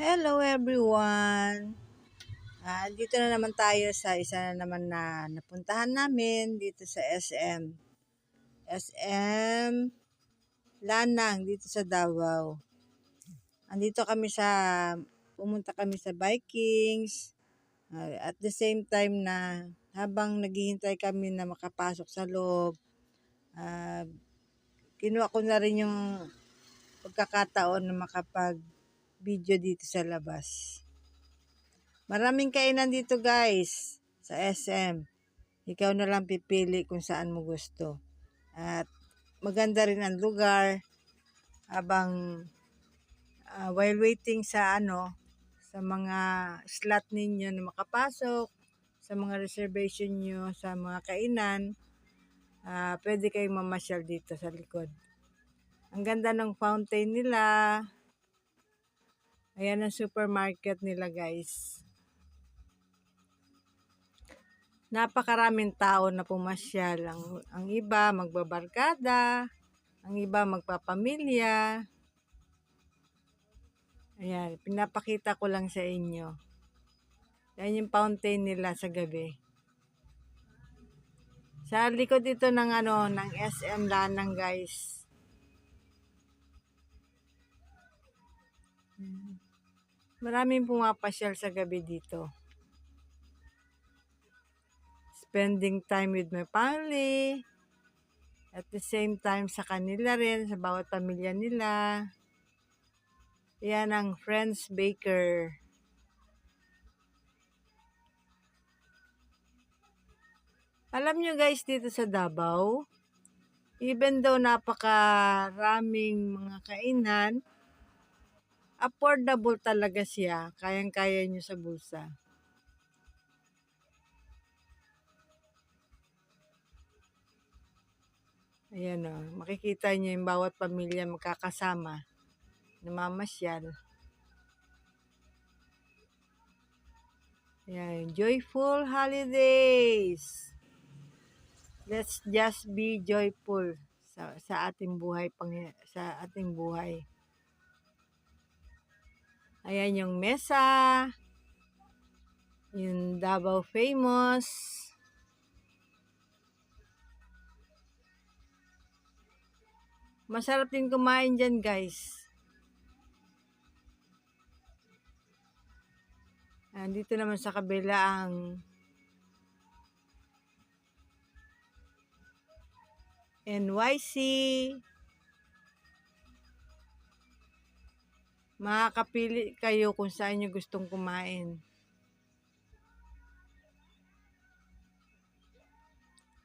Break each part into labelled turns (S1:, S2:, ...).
S1: Hello everyone! Dito na naman tayo sa isa na naman na napuntahan namin dito sa SM. SM Lanang dito sa Davao. Pumunta kami sa Vikings. At the same time na habang naghihintay kami na makapasok sa loob, kinuha ko na rin yung pagkakataon na makapag-video dito sa labas. Maraming kainan dito guys sa SM. Ikaw na lang pipili kung saan mo gusto. At maganda rin ang lugar habang while waiting sa mga slot ninyo na makapasok, sa mga reservation nyo, sa mga kainan, pwede kayong mamasyal dito sa likod. Ang ganda ng fountain nila. Ayan ang supermarket nila guys. Napakaraming tao na pumasyal. Ang iba magbabarkada, ang iba magpapamilya. Ayan, pinapakita ko lang sa inyo. Yan yung fountain nila sa gabi. Sa likod ito ng SM Lanang guys. Maraming pumapasyal sa gabi dito. Spending time with my family. At the same time sa kanila rin, sa bawat pamilya nila. Yan ang Friends Baker. Alam nyo guys, dito sa Davao, even though napakaraming mga kainan, affordable talaga siya. Kayang-kaya nyo sa bulsa. Ayan o, makikita nyo yung bawat pamilya magkakasama. Namamasyal. Ayan, joyful holidays! Let's just be joyful sa ating buhay, sa ating buhay. Ayan yung mesa, yung Davao Famous. Masarap din kumain dyan guys. Dito naman sa kabila ang NYC. Makakapili kayo kung saan nyo gustong kumain.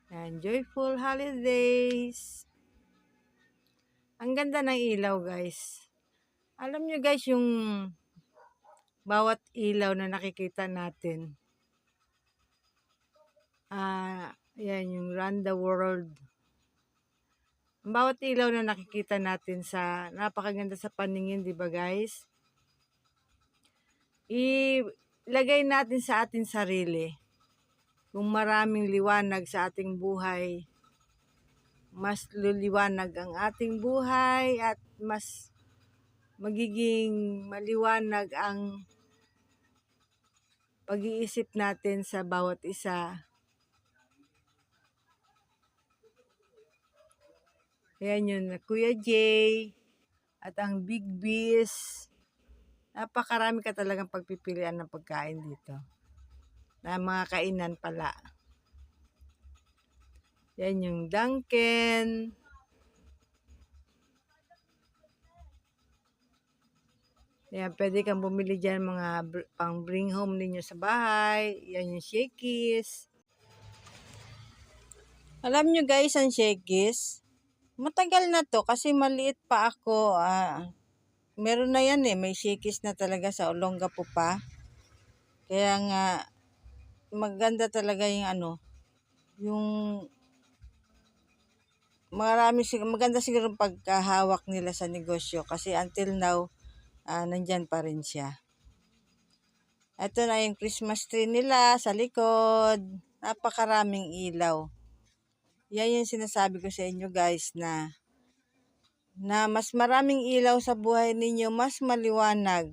S1: Yan, joyful holidays. Ang ganda ng ilaw guys. Alam nyo guys, yung bawat ilaw na nakikita natin. Yan yung Run the World. Ang bawat ilaw na nakikita natin sa napakaganda sa paningin, di ba guys? Ilagay natin sa ating sarili. Kung maraming liwanag sa ating buhay, mas liliwanag ang ating buhay at mas magiging maliwanag ang pag-iisip natin sa bawat isa. Ayan yun, Kuya Jay at ang Big Bees. Napakarami ka talagang pagpipilian ng pagkain dito. Na mga kainan pala. Yan yung Dunkin'. Yan, pwede kang bumili dyan mga pang bring home ninyo sa bahay. Yan yung Shakey's. Alam nyo guys, ang Shakey's, matagal na to kasi maliit pa ako. Meron na yan may Shakey's na talaga sa Olongapo pa. Kaya nga, maganda talaga yung yung maganda siguro pagkahawak nila sa negosyo kasi until now, nandyan pa rin siya. Ito na yung Christmas tree nila sa likod. Napakaraming ilaw. Yan yung sinasabi ko sa inyo guys na mas maraming ilaw sa buhay ninyo, mas maliwanag.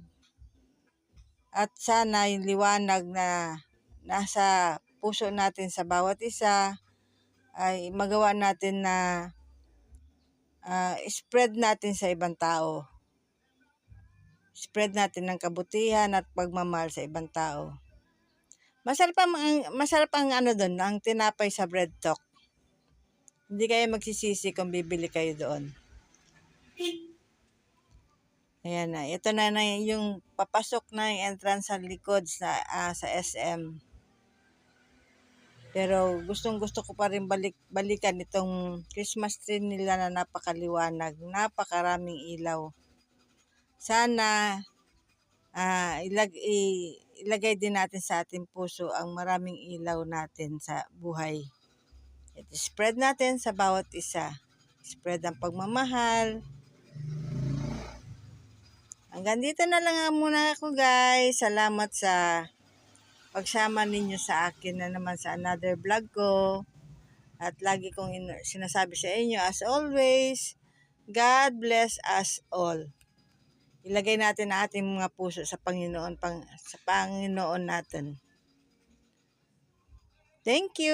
S1: At sana yung liwanag na nasa puso natin sa bawat isa ay magawa natin na spread natin sa ibang tao. Spread natin ng kabutihan at pagmamahal sa ibang tao. Masarap ang doon, ang tinapay sa Bread Talk. Hindi kayo magsisisi kung bibili kayo doon. Ayan na, ito na yung papasok na yung entrance sa likod sa SM. Pero gustong-gusto ko pa rin balikan itong Christmas tree nila na napakaliwanag, napakaraming ilaw. Sana ilagay din natin sa ating puso ang maraming ilaw natin sa buhay. Spread natin sa bawat isa. Spread ang pagmamahal. Hanggang dito na lang muna ako, guys. Salamat sa pagsama ninyo sa akin na naman sa another vlog ko. At lagi kong sinasabi sa inyo, as always, God bless us all. Ilagay natin ang ating mga puso sa Panginoon, sa Panginoon natin. Thank you.